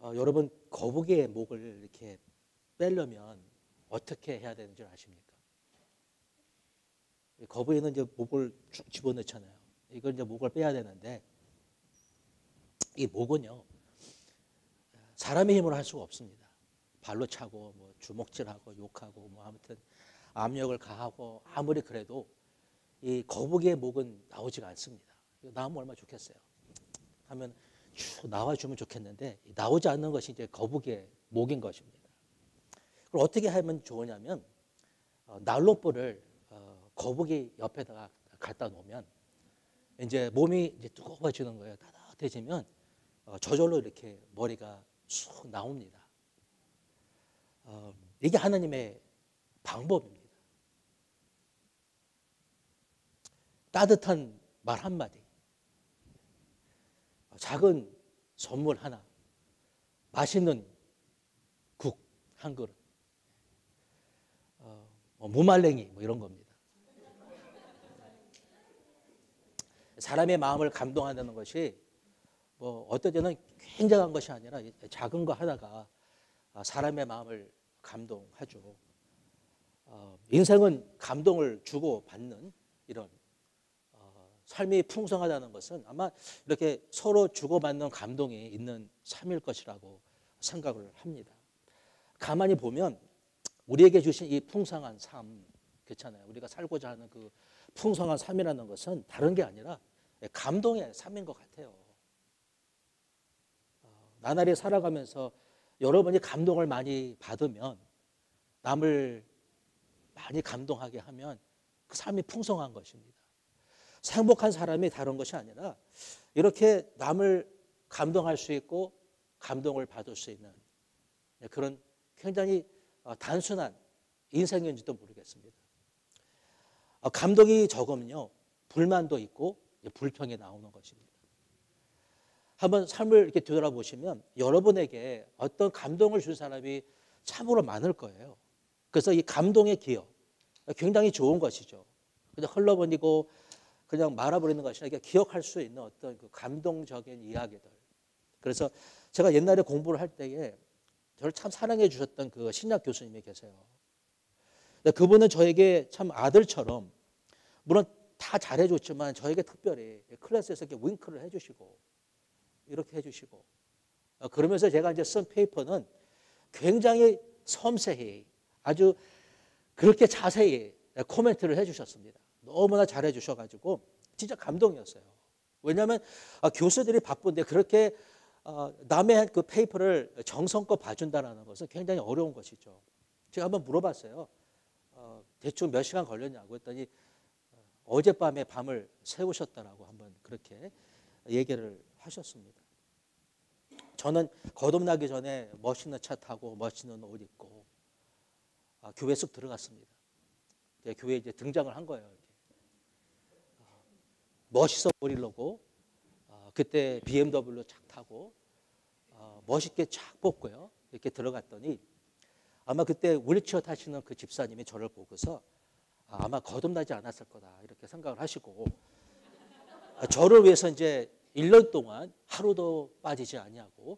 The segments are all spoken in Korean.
여러분 거북이의 목을 이렇게 빼려면 어떻게 해야 되는 줄 아십니까? 거북이는 이제 목을 쭉 집어넣잖아요. 이걸 이제 목을 빼야 되는데 이 목은요 사람의 힘으로 할 수가 없습니다. 발로 차고 뭐 주먹질하고 욕하고 뭐 아무튼 압력을 가하고 아무리 그래도 이 거북이의 목은 나오지가 않습니다. 나오면 얼마나 좋겠어요. 하면 쭉 나와주면 좋겠는데 나오지 않는 것이 이제 거북이의 목인 것입니다. 그럼 어떻게 하면 좋으냐면 난로불을 거북이 옆에다가 갖다 놓으면 이제 몸이 이제 뜨거워지는 거예요. 따뜻해지면 저절로 이렇게 머리가 쑥 나옵니다. 이게 하나님의 방법입니다. 따뜻한 말 한마디, 작은 선물 하나, 맛있는 국 한 그릇, 무말랭이 뭐 이런 겁니다. 사람의 마음을 감동한다는 것이 뭐 어떨 때는 굉장한 것이 아니라 작은 거 하나가 사람의 마음을 감동하죠. 인생은 감동을 주고 받는 이런 삶이 풍성하다는 것은 아마 이렇게 서로 주고받는 감동이 있는 삶일 것이라고 생각을 합니다. 가만히 보면 우리에게 주신 이 풍성한 삶, 그렇잖아요. 우리가 살고자 하는 그 풍성한 삶이라는 것은 다른 게 아니라 감동의 삶인 것 같아요. 나날이 살아가면서 여러분이 감동을 많이 받으면 남을 많이 감동하게 하면 그 삶이 풍성한 것입니다. 행복한 사람이 다른 것이 아니라 이렇게 남을 감동할 수 있고 감동을 받을 수 있는 그런 굉장히 단순한 인생인지도 모르겠습니다. 감동이 적으면요 불만도 있고 불평이 나오는 것입니다. 한번 삶을 이렇게 되돌아보시면 여러분에게 어떤 감동을 준 사람이 참으로 많을 거예요. 그래서 이 감동의 기억 굉장히 좋은 것이죠. 그냥 흘러버리고 그냥 말아버리는 것이 아니라 기억할 수 있는 어떤 그 감동적인 이야기들. 그래서 제가 옛날에 공부를 할 때에 저를 참 사랑해 주셨던 그 신약 교수님이 계세요. 그분은 저에게 참 아들처럼 물론 다 잘해줬지만 저에게 특별히 클래스에서 이렇게 윙크를 해주시고 이렇게 해주시고 그러면서 제가 이제 쓴 페이퍼는 굉장히 섬세히 아주 그렇게 자세히 코멘트를 해주셨습니다. 너무나 잘해주셔가지고 진짜 감동이었어요. 왜냐하면 교수들이 바쁜데 그렇게 남의 그 페이퍼를 정성껏 봐준다는 것은 굉장히 어려운 것이죠. 제가 한번 물어봤어요. 대충 몇 시간 걸렸냐고 했더니 어젯밤에 밤을 새우셨다라고 한번 그렇게 얘기를 하셨습니다. 저는 거듭나기 전에 멋있는 차 타고 멋있는 옷 입고 교회 쑥 들어갔습니다. 교회에 이제 등장을 한 거예요. 이렇게. 멋있어 보이려고 그때 BMW로 착 타고 멋있게 착 뽑고요. 이렇게 들어갔더니 아마 그때 휠체어 타시는 그 집사님이 저를 보고서 아마 거듭나지 않았을 거다 이렇게 생각을 하시고 저를 위해서 이제 1년 동안 하루도 빠지지 아니하고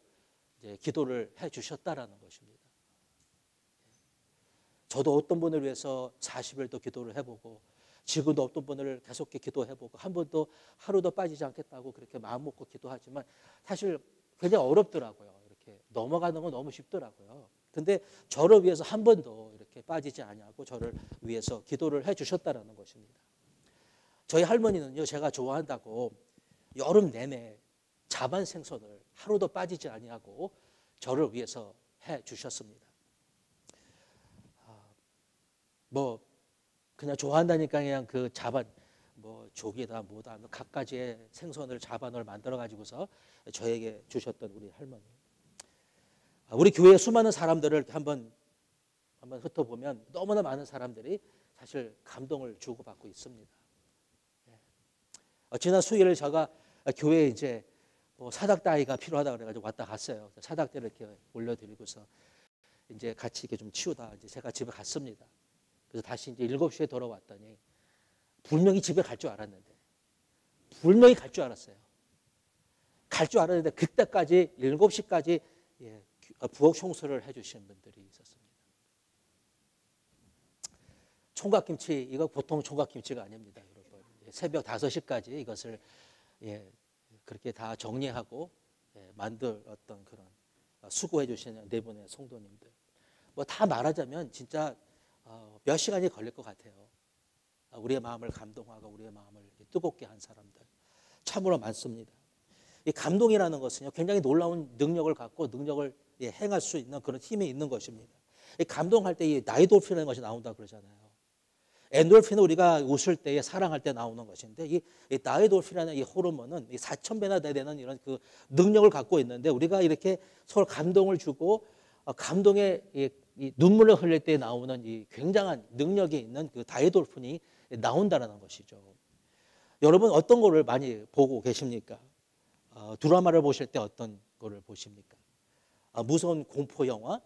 이제 기도를 해 주셨다라는 것입니다. 저도 어떤 분을 위해서 40일도 기도를 해보고 지금도 어떤 분을 계속 기도해보고 한 번도 하루도 빠지지 않겠다고 그렇게 마음 먹고 기도하지만 사실 굉장히 어렵더라고요. 이렇게 넘어가는 건 너무 쉽더라고요. 근데 저를 위해서 한 번도 이렇게 빠지지 않냐고 저를 위해서 기도를 해주셨다는 것입니다. 저희 할머니는요, 제가 좋아한다고 여름 내내 자반 생선을 하루도 빠지지 아니하고 저를 위해서 해주셨습니다. 뭐 그냥 좋아한다니까 그냥 그 자반 뭐 조기다 뭐다 갖가지의 생선을 자반을 만들어 가지고서 저에게 주셨던 우리 할머니. 우리 교회 수많은 사람들을 이렇게 한번 흩어보면 너무나 많은 사람들이 사실 감동을 주고받고 있습니다. 지난 수요일에 제가 교회에 이제 뭐 사닥다이가 필요하다 그래가지고 왔다 갔어요. 사닥대를 이렇게 올려드리고서 이제 같이 이렇게 좀 치우다 이제 제가 집에 갔습니다. 그래서 다시 이제 7시에 돌아왔더니 분명히 집에 갈 줄 알았는데 분명히 갈 줄 알았어요. 갈 줄 알았는데 그때까지 7시까지 부엌 청소를 해주신 분들이 있었습니다. 총각김치, 이거 보통 총각김치가 아닙니다, 여러분. 새벽 5시까지 이것을 그렇게 다 정리하고 만들었던 그런 수고해 주시는 네 분의 성도님들. 뭐 다 말하자면 진짜 몇 시간이 걸릴 것 같아요. 우리의 마음을 감동하고 우리의 마음을 뜨겁게 한 사람들 참으로 많습니다. 이 감동이라는 것은요, 굉장히 놀라운 능력을 갖고 능력을 행할 수 있는 그런 힘이 있는 것입니다. 이 감동할 때 이 나이돌핀이라는 것이 나온다 그러잖아요. 엔돌핀은 우리가 웃을 때, 사랑할 때 나오는 것인데, 이 나이돌핀이라는 이 호르몬은 4,000배나 되는 이런 그 능력을 갖고 있는데, 우리가 이렇게 서로 감동을 주고 감동의 이 눈물을 흘릴 때 나오는 이 굉장한 능력이 있는 그 다이돌핀이 나온다는 것이죠. 여러분 어떤 거를 많이 보고 계십니까? 드라마를 보실 때 어떤 거를 보십니까? 무서운 공포 영화?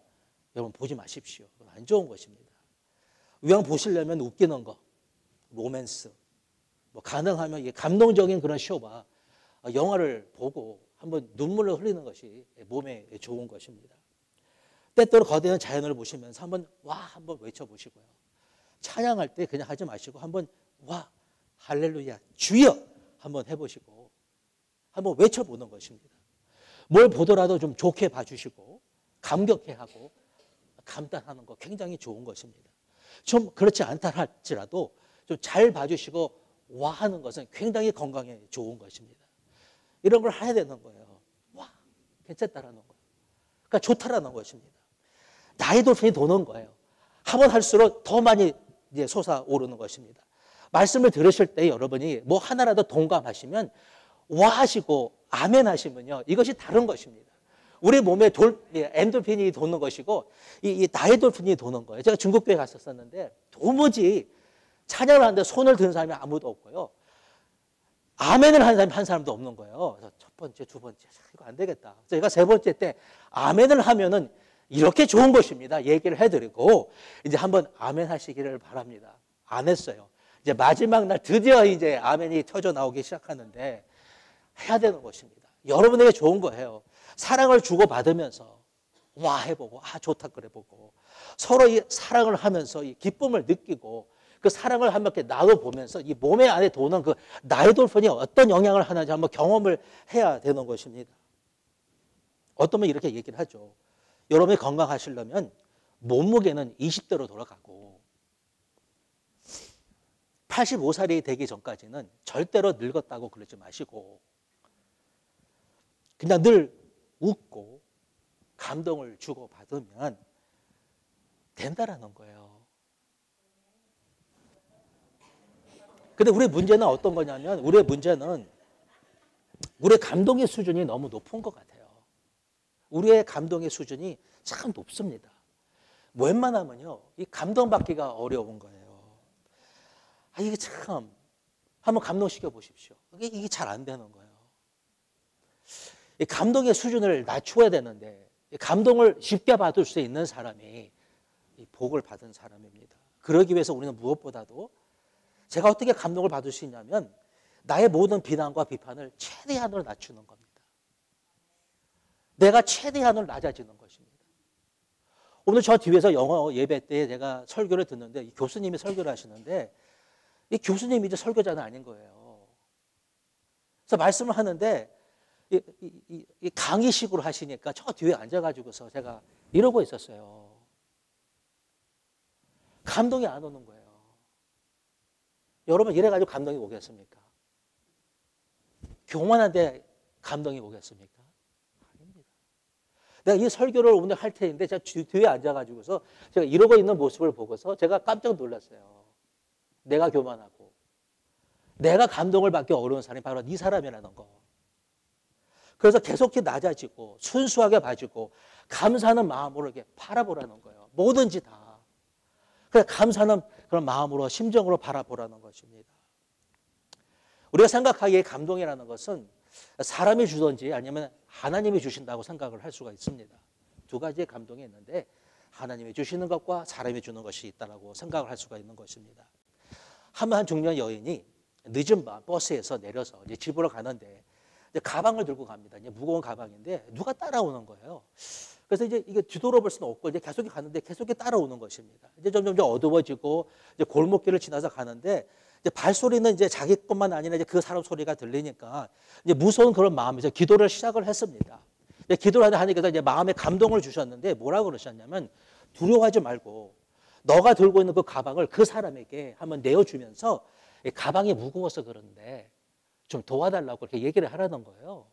여러분 보지 마십시오. 안 좋은 것입니다. 이왕 보시려면 웃기는 거, 로맨스, 뭐 가능하면 이게 감동적인 그런 쇼바, 영화를 보고 한번 눈물을 흘리는 것이 몸에 좋은 것입니다. 때때로 거대한 자연을 보시면서 한번 외쳐보시고요. 찬양할 때 그냥 하지 마시고 한번 와 할렐루야 주여 한번 해보시고 한번 외쳐보는 것입니다. 뭘 보더라도 좀 좋게 봐주시고 감격해하고 감탄하는 거 굉장히 좋은 것입니다. 좀 그렇지 않다 할지라도 좀 잘 봐주시고 와 하는 것은 굉장히 건강에 좋은 것입니다. 이런 걸 해야 되는 거예요. 와 괜찮다라는 거예요. 그러니까 좋다라는 것입니다. 나이돌핀이 도는 거예요. 하면 할수록 더 많이 이제 솟아오르는 것입니다. 말씀을 들으실 때 여러분이 뭐 하나라도 동감하시면 와 하시고 아멘 하시면요, 이것이 다른 것입니다. 우리 몸에 엔돌핀이 도는 것이고 이 나이돌핀이 도는 거예요. 제가 중국교회 갔었었는데 도무지 찬양을 하는데 손을 든 사람이 아무도 없고요. 아멘을 한 사람도 없는 거예요. 그래서 첫 번째, 두 번째, 이거 안 되겠다. 제가 세 번째 때 아멘을 하면은 이렇게 좋은 것입니다. 얘기를 해드리고 이제 한번 아멘 하시기를 바랍니다. 안 했어요. 이제 마지막 날 드디어 이제 아멘이 터져 나오기 시작하는데 해야 되는 것입니다. 여러분에게 좋은 거예요. 사랑을 주고받으면서 와 해보고 좋다 그래보고 서로 이 사랑을 하면서 이 기쁨을 느끼고 그 사랑을 한번 이렇게 나눠보면서 이 몸의 안에 도는 그 나이돌핀이 어떤 영향을 하는지 한번 경험을 해야 되는 것입니다. 어떤 분이 이렇게 얘기를 하죠. 여러분이 건강하시려면 몸무게는 20대로 돌아가고 85살이 되기 전까지는 절대로 늙었다고 그러지 마시고 그냥 늘 웃고 감동을 주고받으면 된다라는 거예요. 근데 우리의 문제는 어떤 거냐면 우리의 문제는 우리의 감동의 수준이 너무 높은 것 같아요. 우리의 감동의 수준이 참 높습니다. 웬만하면요, 이 감동받기가 어려운 거예요. 이게 참 한번 감동시켜 보십시오. 이게 잘 안 되는 거예요. 이 감동의 수준을 낮춰야 되는데 감동을 쉽게 받을 수 있는 사람이 이 복을 받은 사람입니다. 그러기 위해서 우리는 무엇보다도 제가 어떻게 감동을 받을 수 있냐면 나의 모든 비난과 비판을 최대한으로 낮추는 겁니다. 내가 최대한으로 낮아지는 것입니다. 오늘 저 뒤에서 영어 예배 때 제가 설교를 듣는데 이 교수님이 설교를 하시는데 이 교수님이 이제 설교자는 아닌 거예요. 그래서 말씀을 하는데 이 강의식으로 하시니까 저 뒤에 앉아가지고서 제가 이러고 있었어요. 감동이 안 오는 거예요. 여러분 이래가지고 감동이 오겠습니까? 교만한데 감동이 오겠습니까? 아닙니다. 내가 이 설교를 오늘 할 테는데 제가 뒤에 앉아가지고서 제가 이러고 있는 모습을 보고서 제가 깜짝 놀랐어요. 내가 교만하고 내가 감동을 받기 어려운 사람이 바로 이 사람이라는 거. 그래서 계속해 낮아지고 순수하게 봐주고 감사하는 마음으로 이렇게 바라보라는 거예요. 뭐든지 다. 그래서 감사하는 그런 마음으로 심정으로 바라보라는 것입니다. 우리가 생각하기에 감동이라는 것은 사람이 주든지 아니면 하나님이 주신다고 생각을 할 수가 있습니다. 두 가지의 감동이 있는데 하나님이 주시는 것과 사람이 주는 것이 있다고 생각을 할 수가 있는 것입니다. 한 중년 여인이 늦은 밤 버스에서 내려서 이제 집으로 가는데 이제 가방을 들고 갑니다. 이제 무거운 가방인데 누가 따라오는 거예요. 그래서 이제 이게 뒤돌아볼 수는 없고 이제 계속 가는데 계속 따라오는 것입니다. 이제 점점 어두워지고 이제 골목길을 지나서 가는데 이제 발소리는 이제 자기 것만 아니라 이제 그 사람 소리가 들리니까 이제 무서운 그런 마음에서 기도를 시작을 했습니다. 이제 기도를 하니까 이제 마음에 감동을 주셨는데 뭐라고 그러셨냐면 두려워하지 말고 너가 들고 있는 그 가방을 그 사람에게 한번 내어주면서 가방이 무거워서 그런데 좀 도와달라고 그렇게 얘기를 하라는 거예요.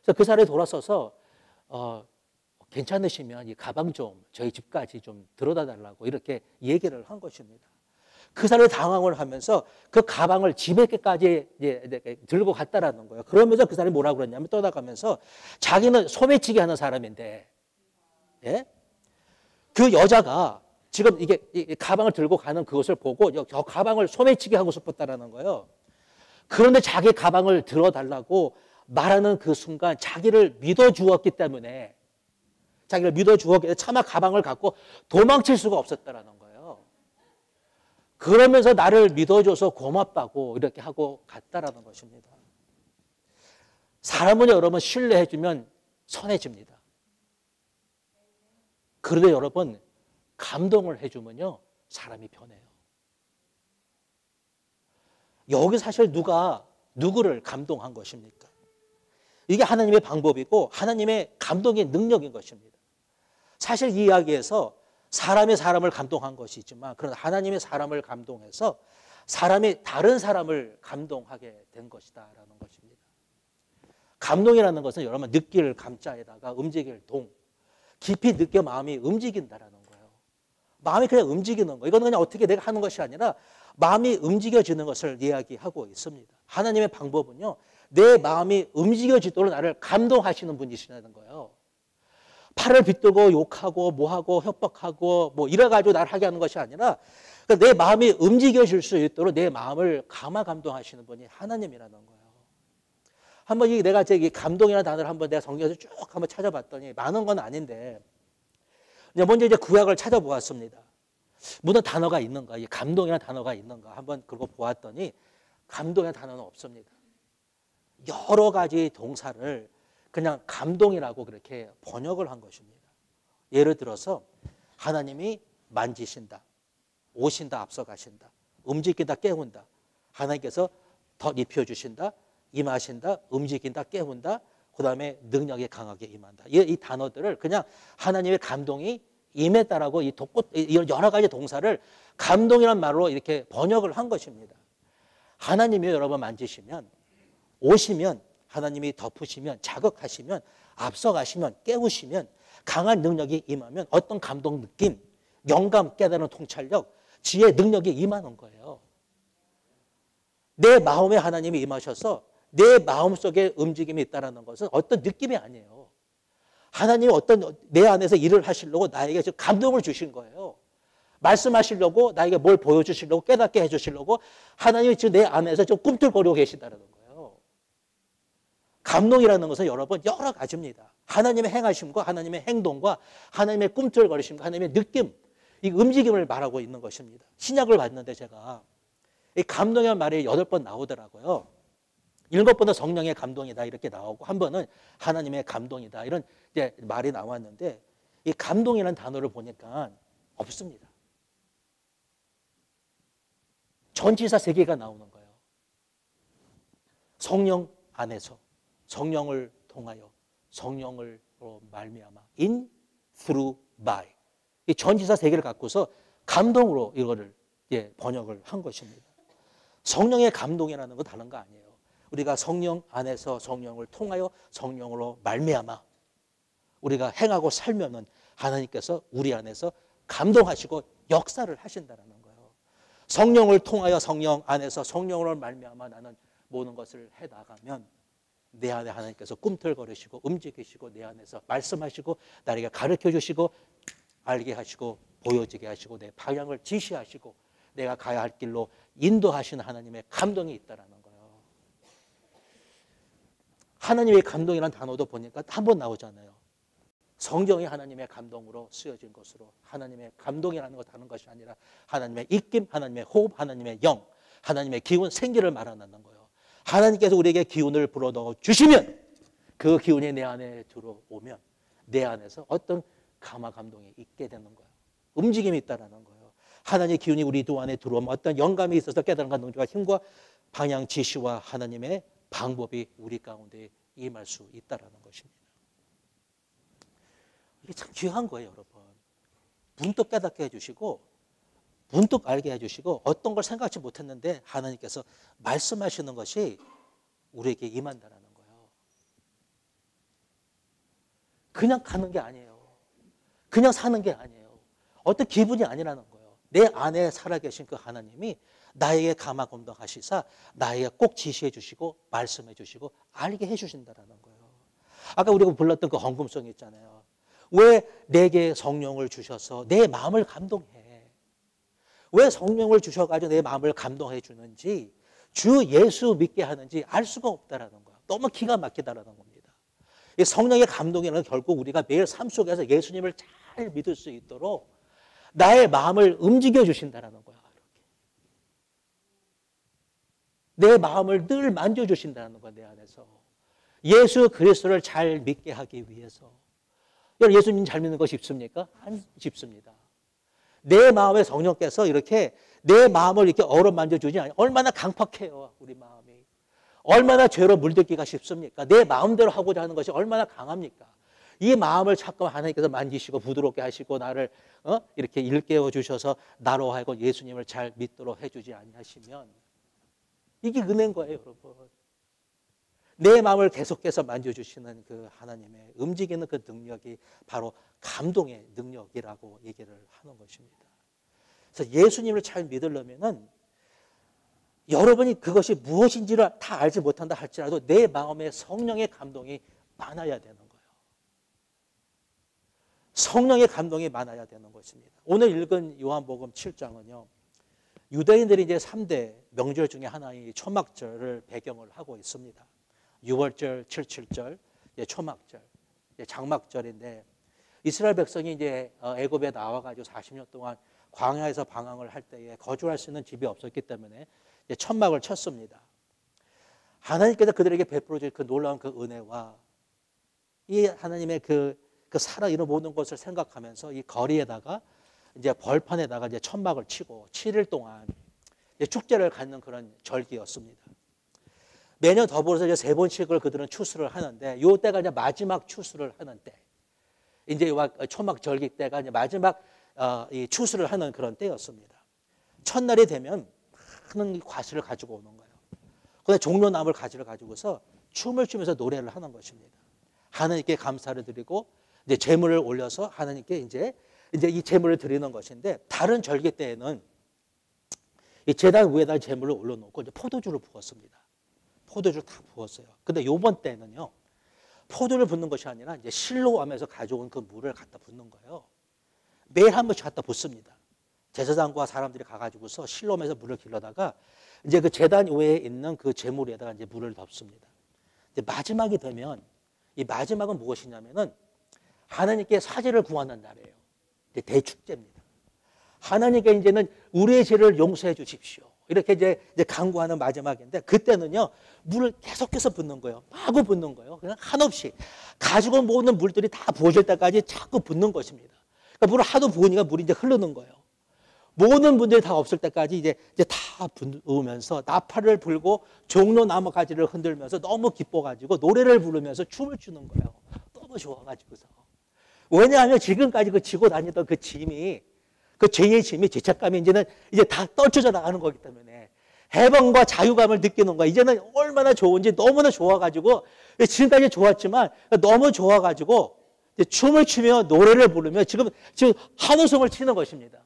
그래서 그 사람이 돌아서서 괜찮으시면 이 가방 좀 저희 집까지 좀 들어다 달라고 이렇게 얘기를 한 것입니다. 그 사람이 당황을 하면서 그 가방을 집에까지 들고 갔다라는 거예요. 그러면서 그 사람이 뭐라고 그랬냐면 떠나가면서 자기는 소매치기 하는 사람인데, 예? 그 여자가 지금 이게 이 가방을 들고 가는 그것을 보고 저 가방을 소매치기 하고 싶었다라는 거예요. 그런데 자기 가방을 들어달라고 말하는 그 순간 자기를 믿어주었기 때문에 차마 가방을 갖고 도망칠 수가 없었다라는 거예요. 그러면서 나를 믿어줘서 고맙다고 이렇게 하고 갔다라는 것입니다. 사람은 여러분 신뢰해주면 선해집니다. 그런데 여러분 감동을 해주면요 사람이 변해요. 여기 사실 누가 누구를 감동한 것입니까? 이게 하나님의 방법이고 하나님의 감동의 능력인 것입니다. 사실 이 이야기에서 사람이 사람을 감동한 것이지만 그러나 하나님의 사람을 감동해서 사람이 다른 사람을 감동하게 된 것이다라는 것입니다. 감동이라는 것은 여러분 느낄 감자에다가 움직일 동, 깊이 느껴 마음이 움직인다라는 거예요. 마음이 그냥 움직이는 거. 이거는 그냥 어떻게 내가 하는 것이 아니라 마음이 움직여지는 것을 이야기하고 있습니다. 하나님의 방법은요, 내 마음이 움직여지도록 나를 감동하시는 분이시라는 거예요. 팔을 빗들고 욕하고 뭐하고 협박하고 뭐 이래가지고 나를 하게 하는 것이 아니라 내 마음이 움직여질 수 있도록 내 마음을 감동하시는 분이 하나님이라는 거예요. 한번 내가 이 감동이라는 단어를 한번 내가 성경에서 쭉 한번 찾아봤더니 많은 건 아닌데 먼저 이제 구약을 찾아보았습니다. 무슨 단어가 있는가? 이 감동이라는 단어가 있는가? 한번 그거 보았더니 감동이라는 단어는 없습니다. 여러 가지 동사를 그냥 감동이라고 그렇게 번역을 한 것입니다. 예를 들어서 하나님이 만지신다, 오신다, 앞서가신다, 움직인다, 깨운다, 하나님께서 더 입혀주신다, 임하신다, 움직인다, 깨운다, 그 다음에 능력이 강하게 임한다. 이 단어들을 그냥 하나님의 감동이 임했다라고 이 여러 가지 동사를 감동이란 말로 이렇게 번역을 한 것입니다. 하나님이 여러분 만지시면, 오시면, 하나님이 덮으시면, 자극하시면, 앞서가시면, 깨우시면, 강한 능력이 임하면 어떤 감동 느낌, 영감, 깨달은 통찰력, 지혜, 능력이 임하는 거예요. 내 마음에 하나님이 임하셔서 내 마음속에 움직임이 있다는 것은 어떤 느낌이 아니에요. 하나님이 어떤 내 안에서 일을 하시려고 나에게 감동을 주신 거예요. 말씀하시려고 나에게 뭘 보여주시려고 깨닫게 해주시려고 하나님이 지금 내 안에서 좀 꿈틀거리고 계시다는 거예요. 감동이라는 것은 여러분 여러 가지입니다. 하나님의 행하심과 하나님의 행동과 하나님의 꿈틀거리심과 하나님의 느낌, 이 움직임을 말하고 있는 것입니다. 신약을 봤는데 제가 이 감동이라는 말이 8번 나오더라고요. 7번은 성령의 감동이다 이렇게 나오고 한 번은 하나님의 감동이다 이런 이제 말이 나왔는데 이 감동이라는 단어를 보니까 없습니다. 전치사 3개가 나오는 거예요. 성령 안에서, 성령을 통하여, 성령을 말미암아, in, through, by. 이 전치사 3개를 갖고서 감동으로 이거를 번역을 한 것입니다. 성령의 감동이라는 건 다른 거 아니에요. 우리가 성령 안에서 성령을 통하여 성령으로 말미암아 우리가 행하고 살면은 하나님께서 우리 안에서 감동하시고 역사를 하신다는 거예요. 성령을 통하여 성령 안에서 성령으로 말미암아 나는 모든 것을 해나가면 내 안에 하나님께서 꿈틀거리시고 움직이시고 내 안에서 말씀하시고 나에게 가르쳐주시고 알게 하시고 보여지게 하시고 내 방향을 지시하시고 내가 가야 할 길로 인도하시는 하나님의 감동이 있다는 거예요. 하나님의 감동이라는 단어도 보니까 한 번 나오잖아요. 성경이 하나님의 감동으로 쓰여진 것으로 하나님의 감동이라는 것 다른 것이 아니라 하나님의 입김, 하나님의 호흡, 하나님의 영, 하나님의 기운, 생기를 말하는 거예요. 하나님께서 우리에게 기운을 불어넣어 주시면 그 기운이 내 안에 들어오면 내 안에서 어떤 감화 감동이 있게 되는 거예요. 움직임이 있다라는 거예요. 하나님의 기운이 우리 안에 들어오면 어떤 영감이 있어서 깨달은 감동과 힘과 방향 지시와 하나님의 방법이 우리 가운데 임할 수 있다라는 것입니다. 이게 참 귀한 거예요, 여러분. 문득 깨닫게 해주시고 문득 알게 해주시고 어떤 걸 생각지 못했는데 하나님께서 말씀하시는 것이 우리에게 임한다라는 거예요. 그냥 가는 게 아니에요. 그냥 사는 게 아니에요. 어떤 기분이 아니라는 거예요. 내 안에 살아계신 그 하나님이 나에게 감화감동하시사 나에게 꼭 지시해 주시고 말씀해 주시고 알게 해 주신다라는 거예요. 아까 우리가 불렀던 그 헌금송 있잖아요. 왜 내게 성령을 주셔서 내 마음을 감동해? 왜 성령을 주셔가지고 내 마음을 감동해 주는지 주 예수 믿게 하는지 알 수가 없다라는 거예요. 너무 기가 막히다라는 겁니다. 이 성령의 감동이라는 결국 우리가 매일 삶 속에서 예수님을 잘 믿을 수 있도록 나의 마음을 움직여 주신다라는 거야. 내 마음을 늘 만져주신다는 거야, 내 안에서. 예수 그리스도를 잘 믿게 하기 위해서. 여러분, 예수님 잘 믿는 거 쉽습니까? 안 쉽습니다. 내 마음에 성령께서 이렇게 내 마음을 이렇게 어루만져주지 않아요. 얼마나 강팍해요, 우리 마음이. 얼마나 죄로 물들기가 쉽습니까? 내 마음대로 하고자 하는 것이 얼마나 강합니까? 이 마음을 자꾸 하나님께서 만지시고 부드럽게 하시고 나를 이렇게 일깨워 주셔서 나로 하여금 예수님을 잘 믿도록 해주지 아니하시면 이게 은혜인 거예요, 여러분. 내 마음을 계속해서 만져주시는 그 하나님의 움직이는 그 능력이 바로 감동의 능력이라고 얘기를 하는 것입니다. 그래서 예수님을 잘 믿으려면은 여러분이 그것이 무엇인지를 다 알지 못한다 할지라도 내 마음에 성령의 감동이 많아야 되는 거예요. 성령의 감동이 많아야 되는 것입니다. 오늘 읽은 요한복음 7장은요. 유대인들이 이제 3대 명절 중에 하나인 초막절을 배경을 하고 있습니다. 6월절, 77절, 초막절, 장막절인데 이스라엘 백성이 이제 애굽에 나와가지고 40년 동안 광야에서 방황을 할 때에 거주할 수 있는 집이 없었기 때문에 천막을 쳤습니다. 하나님께서 그들에게 베풀어 줄 그 놀라운 그 은혜와 이 하나님의 그 살아 이런 모든 것을 생각하면서 이 거리에다가 이제 벌판에다가 이제 천막을 치고 7일 동안 이제 축제를 갖는 그런 절기였습니다. 매년 더불어서 이제 3번씩을 그들은 추수를 하는데 요 때가 이제 마지막 추수를 하는 때. 이제 초막 절기 때가 이제 마지막 이 추수를 하는 그런 때였습니다. 첫날이 되면 많은 과실을 가지고 오는 거예요. 그다음에 종려나물 가지를 가지고서 춤을 추면서 노래를 하는 것입니다. 하나님께 감사를 드리고 이제 제물을 올려서 하나님께 이제 이 제물을 드리는 것인데 다른 절기 때에는 이 제단 위에다 제물을 올려놓고 이제 포도주를 부었습니다. 포도주를 다 부었어요. 근데 이번 때는요, 포도를 붓는 것이 아니라 이제 실로암에서 가져온 그 물을 갖다 붓는 거예요. 매일 한 번씩 갖다 붓습니다. 제사장과 사람들이 가가지고서 실로암에서 물을 길러다가 이제 그 제단 위에 있는 그 제물에다가 이제 물을 덮습니다. 이제 마지막이 되면 이 마지막은 무엇이냐면은 하나님께 사죄를 구하는 날이에요. 이제 대축제입니다. 하나님께 이제는 우리의 죄를 용서해 주십시오. 이렇게 이제 간구하는 마지막인데 그때는요 물을 계속해서 붓는 거예요. 마구 붓는 거예요. 그냥 한없이 가지고 모든 물들이 다 부어질 때까지 자꾸 붓는 것입니다. 그러니까 물을 하도 부으니까 물이 이제 흐르는 거예요. 모든 분들이 다 없을 때까지 이제 다 부으면서 나팔을 불고 종로나무 가지를 흔들면서 너무 기뻐가지고 노래를 부르면서 춤을 추는 거예요. 너무 좋아가지고서. 왜냐하면 지금까지 그 지고 다니던 그 짐이 그 죄의 짐이 죄책감이 이제는 이제 다 떨쳐져 나가는 거기 때문에 해방과 자유감을 느끼는 거야. 이제는 얼마나 좋은지 너무나 좋아가지고 지금까지 좋았지만 너무 좋아가지고 춤을 추며 노래를 부르며 지금 환호성을 치는 것입니다.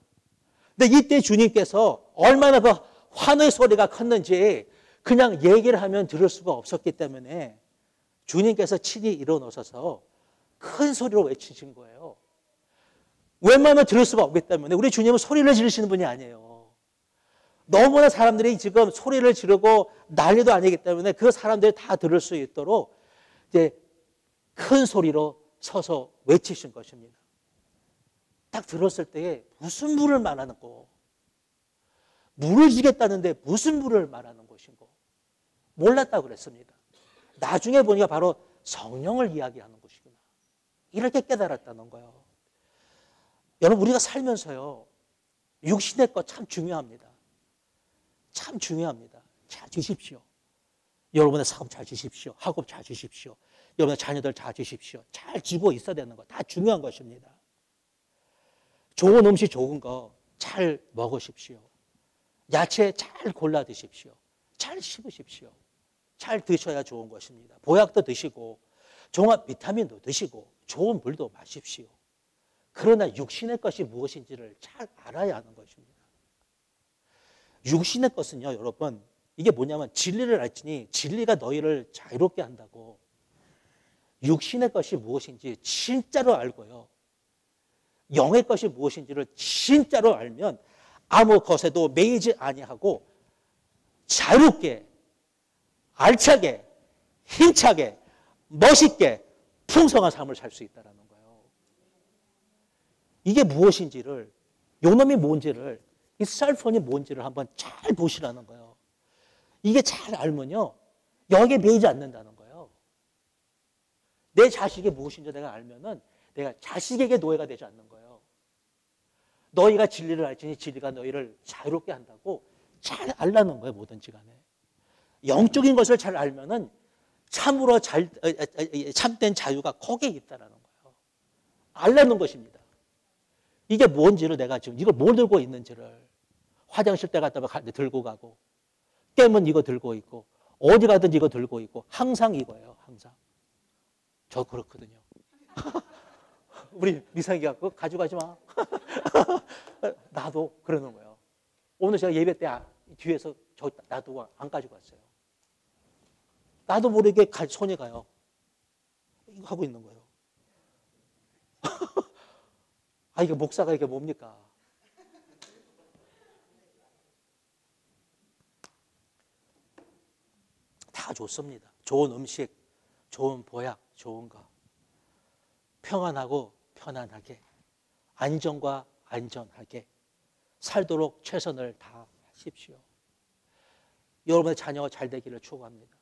근데 이때 주님께서 얼마나 그 환호의 소리가 컸는지 그냥 얘기를 하면 들을 수가 없었기 때문에 주님께서 친히 일어나셔서 큰 소리로 외치신 거예요. 웬만하면 들을 수가 없기 때문에 우리 주님은 소리를 지르시는 분이 아니에요. 너무나 사람들이 지금 소리를 지르고 난리도 아니기 때문에 그 사람들이 다 들을 수 있도록 이제 큰 소리로 서서 외치신 것입니다. 딱 들었을 때에 무슨 물을 말하는 거, 물을 주겠다는데 무슨 물을 말하는 것인고, 몰랐다고 그랬습니다. 나중에 보니까 바로 성령을 이야기하는 것이구나. 이렇게 깨달았다는 거예요. 여러분, 우리가 살면서요, 육신의 것 참 중요합니다. 참 중요합니다. 잘 지십시오. 여러분의 사업 잘 지십시오. 학업 잘 지십시오. 여러분의 자녀들 잘 지십시오. 잘 지고 있어야 되는 거 다 중요한 것입니다. 좋은 음식 좋은 거 잘 먹으십시오. 야채 잘 골라 드십시오. 잘 씹으십시오. 잘 드셔야 좋은 것입니다. 보약도 드시고 종합 비타민도 드시고 좋은 물도 마십시오. 그러나 육신의 것이 무엇인지를 잘 알아야 하는 것입니다. 육신의 것은요, 여러분, 이게 뭐냐면 진리를 알지니 진리가 너희를 자유롭게 한다고. 육신의 것이 무엇인지 진짜로 알고요, 영의 것이 무엇인지를 진짜로 알면 아무 것에도 매이지 아니하고 자유롭게, 알차게, 힘차게, 멋있게 풍성한 삶을 살 수 있다는 거예요. 이게 무엇인지를, 요놈이 뭔지를, 이 셀폰이 뭔지를 한번 잘 보시라는 거예요. 이게 잘 알면요, 여기에 매이지 않는다는 거예요. 내 자식이 무엇인지 내가 알면은 내가 자식에게 노예가 되지 않는 거예요. 너희가 진리를 알지니 진리가 너희를 자유롭게 한다고 잘 알라는 거예요, 뭐든지 간에. 영적인 것을 잘 알면은 참으로 참된 자유가 거기에 있다라는 거예요. 알라는 것입니다. 이게 뭔지를 내가 지금 이걸 뭘 들고 있는지를, 화장실 때 갔다 들고 가고, 깨면 이거 들고 있고, 어디 가든 이거 들고 있고, 항상 이거예요, 항상. 저 그렇거든요. 우리 미상이가 그거 가져가지 마. 나도 그러는 거예요. 오늘 제가 예배 때 뒤에서 나도 안 가지고 왔어요. 나도 모르게 손이 가요. 이거 하고 있는 거예요. 아, 이게 목사가 이게 뭡니까? 다 좋습니다. 좋은 음식, 좋은 보약, 좋은 거. 평안하고 편안하게, 안정과 안전하게 살도록 최선을 다하십시오. 여러분의 자녀가 잘 되기를 축원합니다.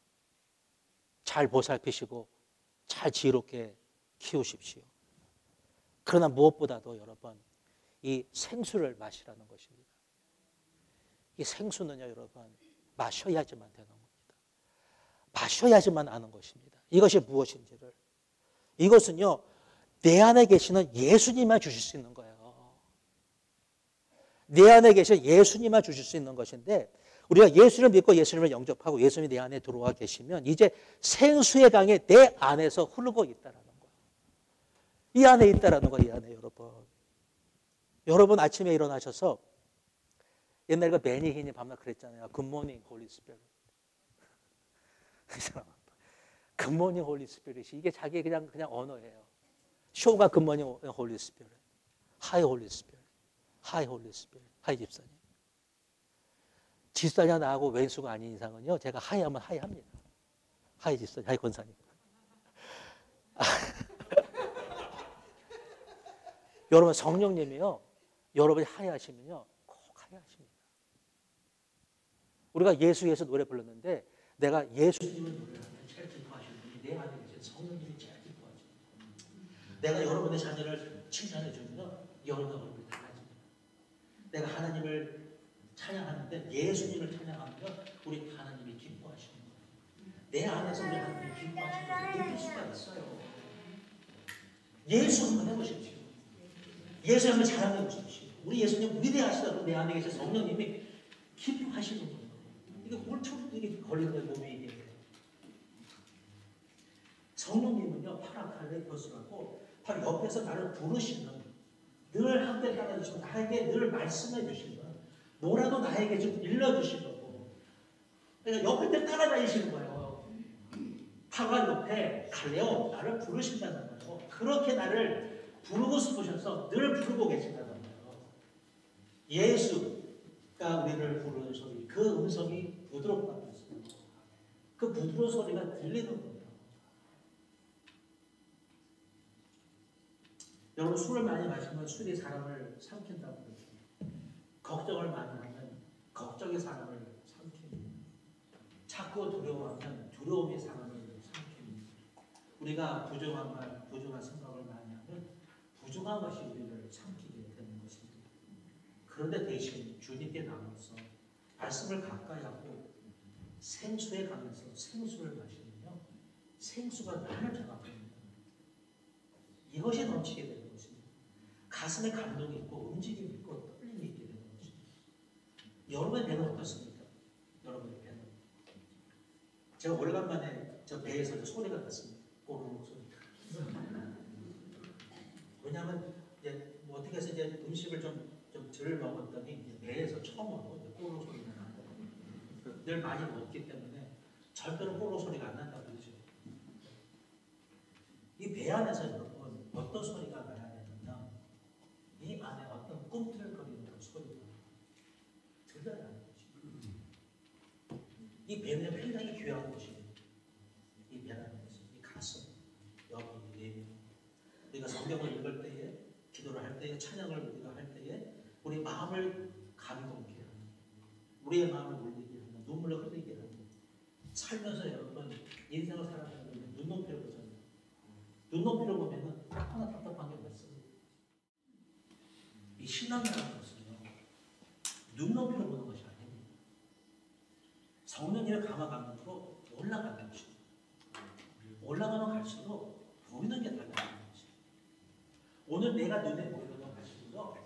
잘 보살피시고 잘 지혜롭게 키우십시오. 그러나 무엇보다도 여러분, 이 생수를 마시라는 것입니다. 이 생수는요, 여러분, 마셔야지만 되는 겁니다. 마셔야지만 아는 것입니다. 이것이 무엇인지를. 이것은요, 내 안에 계시는 예수님만 주실 수 있는 거예요. 내 안에 계신 예수님만 주실 수 있는 것인데, 우리가 예수를 믿고 예수님을 영접하고 예수님이 내 안에 들어와 계시면 이제 생수의 강이 내 안에서 흐르고 있다는 거예요. 이 안에 있다는 거예요, 이 안에. 여러분 아침에 일어나셔서, 옛날에 그 베니 힌이 밤낮 그랬잖아요. 굿모닝 홀리 스피릿. 굿모닝 홀리 스피릿이 이게 자기 그냥 언어예요. 쇼가 굿모닝 홀리 스피릿, 하이 홀리 스피릿, 하이 홀리 스피릿, 하이 집사님. 집사냐 나하고 왼수가 아닌 이상은요, 제가 하이 하면 하이 합니다. 하이 집사님, 하이 권사님. 여러분, 성령님이요, 여러분이 하이 하시면요, 꼭 하이 하십니다. 우리가 예수에서 노래 불렀는데, 내가 예수님을 노래하면 제일 기뻐하시는 분이 내 안에 계신 성령님이 제일 기뻐하십니다. 내가 여러분의 자녀를 칭찬해 주면 여러분의 얼굴이 달라집니다. 내가 하나님을 찬양하는데 예수님을 찬양하면 우리 하나님이 기뻐하시는 거예요. 내 안에서 우리 하나님이 기뻐하시는 것을 느낄 수가 있어요. 예수 한번 해보십시오. 예수 한번 자랑해 보십시오. 우리 예수님 위대하시다고 내 안에 계신 성령님이 기뻐하시는 거예요. 이게 홀초로 이게 걸리는 거예요, 몸에 이게. 성령님은요, 파라칼레토스라고 바로 옆에서 나를 부르시는, 늘 함께 따라주시고 나에게 늘 말씀해 주시는, 뭐라도 나에게 좀 일러주시려고, 그러니까 옆에 때 따라다니시는 거예요. 파가 옆에 갈레오 나를 부르신다는 거예요. 그렇게 나를 부르고 싶으셔서 늘 부르고 계신다는 거예요. 예수가 우리를 부르는 소리, 그 음성이 부드럽다고 했습니다. 그 부드러운 소리가 들리는 거예요. 여러분, 술을 많이 마시면 술이 사람을 삼킨다고 그러죠. 걱정을 많이 하면 걱정이 사람을 삼킵니다. 자꾸 자꾸 두려워하면 두려움이 사람을 삼킵니다. 우리가 부정한 말, 부정한 생각을 많이 하면 부정한 것이 우리를 삼키게 되는 것입니다. 그런데 대신 주님께 나와서 말씀을 가까이 하고 생수에 가면서 생수를 마시면요, 생수가 나를 장악합니다. 이것이 넘치게 되는 것입니다. 가슴에 감동이 있고 움직임이 있고 떨림이 있게 되는 것입니다. 여러분의 배는 어떻습니까? 여러분의 배는. 제가 오래간만에 저 배에서 소리가 났습니다. 꼬르륵 소리가. 왜냐하면 이제 뭐 어떻게 해서 이제 음식을 좀 덜 먹었더니 배에서 처음으로 꼬르륵 소리가 나는 거예요. 늘 많이 먹기 때문에 절대로 꼬르륵 소리가 안 난다고 그러죠. 이 배 안에서 여러분 어떤 소리가 나야 되느냐? 이 안에 어떤 꿈틀거리는 그 소리가 들려야 하는 것입니다. 이 배는 굉장히 귀한 곳이에요. 이 배라는 것은 이 가슴, 여기, 내면. 우리가 성경을 읽을 때에, 기도를 할 때에, 찬양을 우리가 할 때에 우리 마음을 감동케 하는, 우리의 마음을 울리게 하는, 눈물을 흘리게 하는, 살면서 여러분 인생을 살아가는 눈높이를 보잖아요. 눈높이를 보면은 하나 답답한 게 없습니다. 이 신앙이라는 것은요, 눈높이를 보는 것이 아닙니다. 성령님의 강화감으로 올라가는 것입니다. 올라가면 갈수록 보이는 게 달라지는 것입니다. 오늘 내가 눈에 보이는 건 가지고요,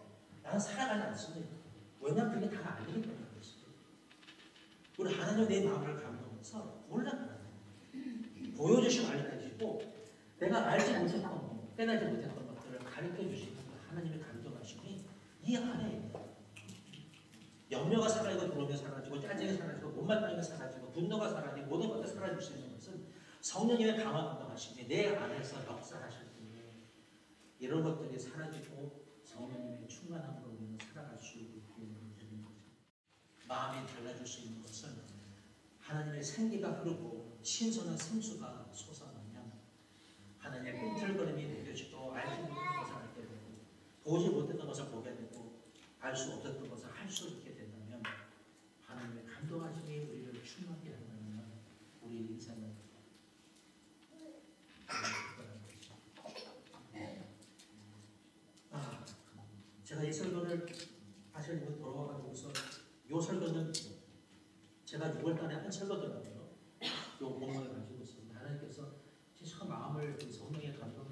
나는 살아가지 않습니다. 왜냐하면 그게 다 알리기 때문에 그렇습니다. 우리 하나님 내 마음을 감동해서 올라가는 거예요. 보여주시고 알려주시고 내가 알지 못했던 것, 깨달지 못했던 것들을 가르쳐 주시는 하나님의 감동하심이 이 안에 있다. 염려가 사라지고 두려움이 사라지고 짜증이 사라지고 못마땅함이 사라지고 분노가 사라지고 모든 것들이 사라질 수 있는 것은 성령님의 강화 감동하심이 내 안에서 역사하실 때에 이런 것들이 사라지고 성령님의 충만함으로 우리는 살아갈 수 있게 되는 것입니다. 마음이 달라질 수 있는 것은 하나님의 생기가 흐르고 신선한 생수가 솟아나면 하나님의 꿈틀거림이 느껴지고 알지 못했던 것을 알게 되고 보지 못했던 것을 보게 되고 알 수 없었던 것을 할 수 있게 된다면 하나님의 감동하심이 우리를 충만하게 한다면 우리 인생은 제가 이 설교를 사실 이거 돌아와가지고서 이 설교는 제가 6월달에 한 설교더라고요. 이 본문을 가지고서 하나님께서 참 마음을 성령의 감동